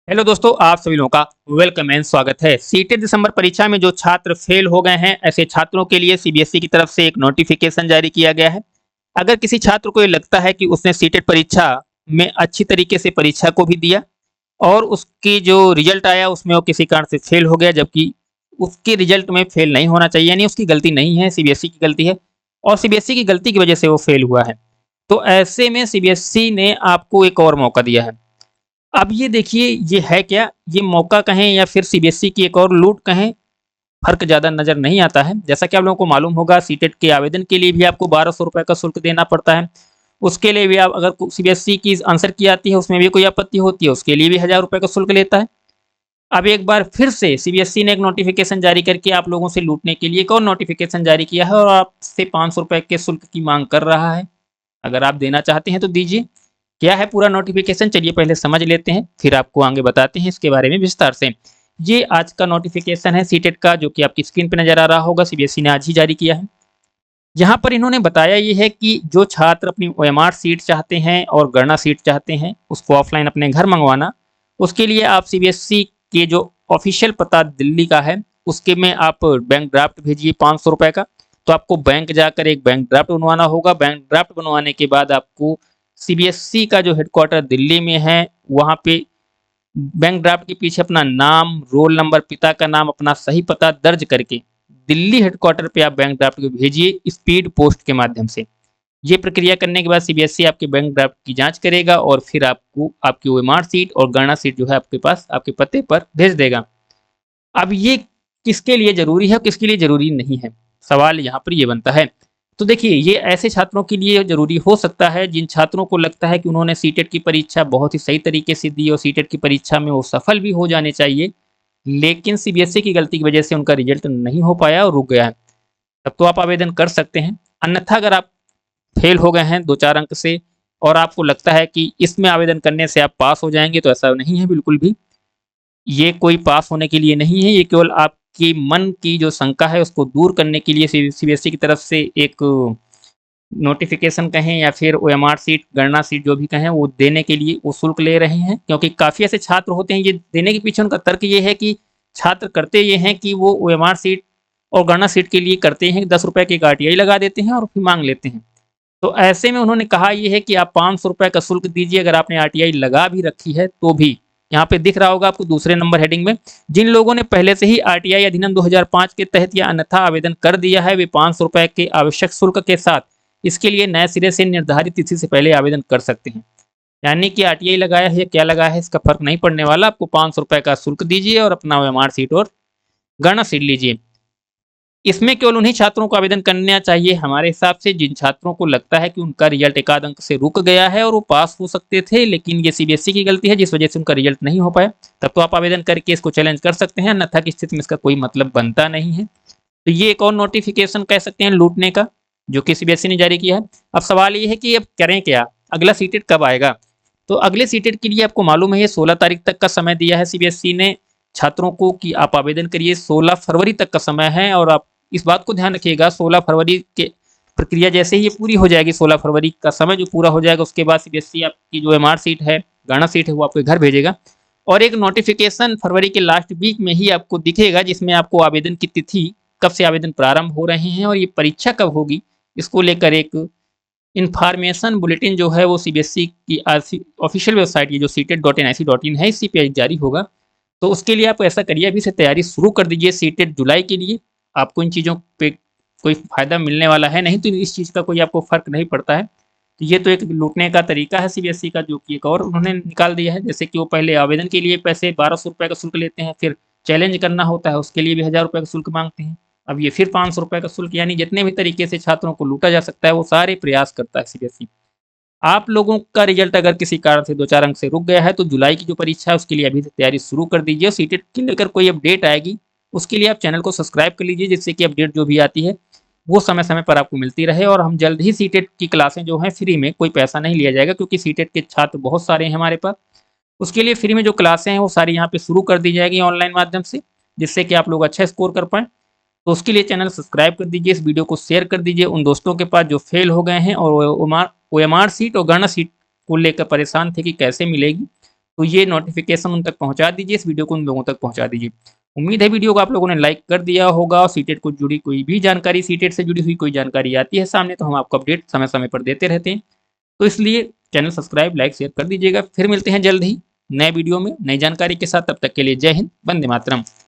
Hello दोस्तों, आप सभी लोगों का वेलकम एंड स्वागत है। सीटेट दिसंबर परीक्षा में जो छात्र फेल हो गए हैं, ऐसे छात्रों के लिए सीबीएसई की तरफ से एक नोटिफिकेशन जारी किया गया है। अगर किसी छात्र को ये लगता है कि उसने सीटेट परीक्षा में अच्छी तरीके से परीक्षा को भी दिया और उसकी जो रिजल्ट आया उसमें वो किसी कारण से फेल हो गया, जबकि उसके रिजल्ट में फेल नहीं होना चाहिए, यानी उसकी गलती नहीं है, सीबीएसई की गलती है और सीबीएसई की गलती की वजह से वो फेल हुआ है। तो ऐसे में सीबीएसई ने आपको एक और मौका दिया है। अब ये देखिए, ये है क्या, ये मौका कहें या फिर सीबीएसई की एक और लूट कहें, फर्क ज़्यादा नज़र नहीं आता है। जैसा कि आप लोगों को मालूम होगा, सीटेट के आवेदन के लिए भी आपको 1200 रुपये का शुल्क देना पड़ता है। उसके लिए भी आप अगर सीबीएसई की आंसर की आती है, उसमें भी कोई आपत्ति होती है, उसके लिए भी 1000 रुपये का शुल्क लेता है। अब एक बार फिर से सीबीएसई ने एक नोटिफिकेशन जारी करके आप लोगों से लूटने के लिए एक और नोटिफिकेशन जारी किया है और आपसे 500 रुपये के शुल्क की मांग कर रहा है। अगर आप देना चाहते हैं तो दीजिए। क्या है पूरा नोटिफिकेशन, चलिए पहले समझ लेते हैं, फिर आपको आगे बताते हैं इसके बारे में विस्तार से। ये आज का नोटिफिकेशन है सीटेट का, जो कि आपकी स्क्रीन पे नजर आ रहा होगा। सीबीएसई ने आज ही जारी किया है। यहाँ पर इन्होंने बताया ये है कि जो छात्र अपनी ओएमआर सीट चाहते हैं और गणना सीट चाहते हैं उसको ऑफलाइन अपने घर मंगवाना, उसके लिए आप सीबीएसई के जो ऑफिशियल पता दिल्ली का है उसके में आप बैंक ड्राफ्ट भेजिए 500 रुपये का। तो आपको बैंक जाकर एक बैंक ड्राफ्ट बनवाना होगा। बैंक ड्राफ्ट बनवाने के बाद आपको सीबीएसई का जो हेडक्वार्टर दिल्ली में है वहाँ पे बैंक ड्राफ्ट के पीछे अपना नाम, रोल नंबर, पिता का नाम, अपना सही पता दर्ज करके दिल्ली हेडक्वार्टर पे आप बैंक ड्राफ्ट को भेजिए स्पीड पोस्ट के माध्यम से। ये प्रक्रिया करने के बाद सीबीएसई आपके बैंक ड्राफ्ट की जांच करेगा और फिर आपको आपकी ओएमआर सीट और गणना सीट जो है आपके पास आपके पते पर भेज देगा। अब ये किसके लिए जरूरी है और किसके लिए जरूरी नहीं है, सवाल यहाँ पर ये बनता है। तो देखिए, ये ऐसे छात्रों के लिए जरूरी हो सकता है जिन छात्रों को लगता है कि उन्होंने सीटेट की परीक्षा बहुत ही सही तरीके से दी और सीटेट की परीक्षा में वो सफल भी हो जाने चाहिए, लेकिन सीबीएसई की गलती की वजह से उनका रिजल्ट नहीं हो पाया और रुक गया है। तब तो आप आवेदन कर सकते हैं। अन्यथा अगर आप फेल हो गए हैं 2-4 अंक से और आपको लगता है कि इसमें आवेदन करने से आप पास हो जाएंगे, तो ऐसा नहीं है बिल्कुल भी। ये कोई पास होने के लिए नहीं है, ये केवल आपकी मन की जो शंका है उसको दूर करने के लिए सीबीएसई की तरफ से एक नोटिफिकेशन कहें या फिर ओएमआर सीट, गणना सीट जो भी कहें, वो देने के लिए वो शुल्क ले रहे हैं। क्योंकि काफ़ी ऐसे छात्र होते हैं, ये देने के पीछे उनका तर्क ये है कि छात्र करते ये हैं कि वो ओएमआर सीट और गणना सीट के लिए करते हैं कि 10 रुपये की एक आरटीआई लगा देते हैं और फिर मांग लेते हैं। तो ऐसे में उन्होंने कहा ये है कि आप 500 रुपये का शुल्क दीजिए अगर आपने आरटीआई लगा भी रखी है तो भी। यहाँ पे दिख रहा होगा आपको दूसरे नंबर हेडिंग में, जिन लोगों ने पहले से ही आरटीआई अधिनियम 2005 के तहत या अन्यथा आवेदन कर दिया है वे 500 रुपये के आवश्यक शुल्क के साथ इसके लिए नए सिरे से निर्धारित तिथि से पहले आवेदन कर सकते हैं। यानी कि आरटीआई लगाया है या क्या लगाया है इसका फर्क नहीं पड़ने वाला, आपको 500 रुपये का शुल्क दीजिए और अपना ओएमआर सीट और गणना सीट लीजिए। इसमें केवल उन्हीं छात्रों को आवेदन करना चाहिए हमारे हिसाब से जिन छात्रों को लगता है कि उनका रिजल्ट एकाध अंक से रुक गया है और वो पास हो सकते थे, लेकिन ये सीबीएसई की गलती है जिस वजह से उनका रिजल्ट नहीं हो पाया। तब तो आप आवेदन करके इसको चैलेंज कर सकते हैं, अन्यथा की स्थिति में इसका कोई मतलब बनता नहीं है। तो ये एक और नोटिफिकेशन कह सकते हैं लूटने का, जो कि सीबीएसई ने जारी किया है। अब सवाल ये है कि अब करें क्या, अगला सीटेट कब आएगा। तो अगले सीटेट के लिए आपको मालूम है ये 16 तारीख तक का समय दिया है सीबीएसई ने छात्रों को कि आप आवेदन करिए। 16 फरवरी तक का समय है और आप इस बात को ध्यान रखिएगा, 16 फरवरी के प्रक्रिया जैसे ही ये पूरी हो जाएगी, 16 फरवरी का समय जो पूरा हो जाएगा, उसके बाद सीबीएसई आपकी जो एमआर सीट है, गणना सीट है, वो आपके घर भेजेगा। और एक नोटिफिकेशन फरवरी के लास्ट वीक में ही आपको दिखेगा जिसमें आपको आवेदन की तिथि, कब से आवेदन प्रारंभ हो रहे हैं और ये परीक्षा कब होगी, इसको लेकर एक इन्फॉर्मेशन बुलेटिन जो है वो सीबीएसई की ऑफिशियल वेबसाइट, ये जो CTET.NIC.in है, इसी पे जारी होगा। तो उसके लिए आप ऐसा करिए, अभी से तैयारी शुरू कर दीजिए सीटेट जुलाई के लिए। आपको इन चीज़ों पे कोई फ़ायदा मिलने वाला है नहीं, तो इस चीज़ का कोई आपको फ़र्क नहीं पड़ता है। तो ये तो एक लूटने का तरीका है सीबीएसई का, जो कि एक और उन्होंने निकाल दिया है। जैसे कि वो पहले आवेदन के लिए पैसे 1200 रुपये का शुल्क लेते हैं, फिर चैलेंज करना होता है उसके लिए भी 1000 रुपये का शुल्क मांगते हैं। अब ये फिर 500 रुपये का शुल्क, यानी जितने भी तरीके से छात्रों को लूटा जा सकता है वो सारे प्रयास करता है सीबीएसई। आप लोगों का रिजल्ट अगर किसी कारण से 2-4 अंक से रुक गया है तो जुलाई की जो परीक्षा है उसके लिए अभी से तैयारी शुरू कर दीजिए। सीटेट की लेकर कोई अपडेट आएगी उसके लिए आप चैनल को सब्सक्राइब कर लीजिए, जिससे कि अपडेट जो भी आती है वो समय समय पर आपको मिलती रहे। और हम जल्द ही सीटेट की क्लासें जो हैं फ्री में, कोई पैसा नहीं लिया जाएगा क्योंकि सीटेट के छात्र बहुत सारे हैं हमारे पास, उसके लिए फ्री में जो क्लासें हैं वो सारी यहाँ पे शुरू कर दी जाएगी ऑनलाइन माध्यम से, जिससे कि आप लोग अच्छा स्कोर कर पाएँ। तो उसके लिए चैनल सब्सक्राइब कर दीजिए, इस वीडियो को शेयर कर दीजिए उन दोस्तों के पास जो फेल हो गए हैं और ओएमआर सीट और गणना सीट को लेकर परेशान थे कि कैसे मिलेगी। तो ये नोटिफिकेशन उन तक पहुंचा दीजिए, इस वीडियो को उन लोगों तक पहुंचा दीजिए। उम्मीद है वीडियो को आप लोगों ने लाइक कर दिया होगा। और सीटेट को जुड़ी कोई भी जानकारी, सीटेट से जुड़ी हुई कोई जानकारी आती है सामने तो हम आपको अपडेट समय समय पर देते रहते हैं। तो इसलिए चैनल सब्सक्राइब, लाइक, शेयर कर दीजिएगा। फिर मिलते हैं जल्द ही नए वीडियो में नई जानकारी के साथ। तब तक के लिए जय हिंद, वंदे मातरम।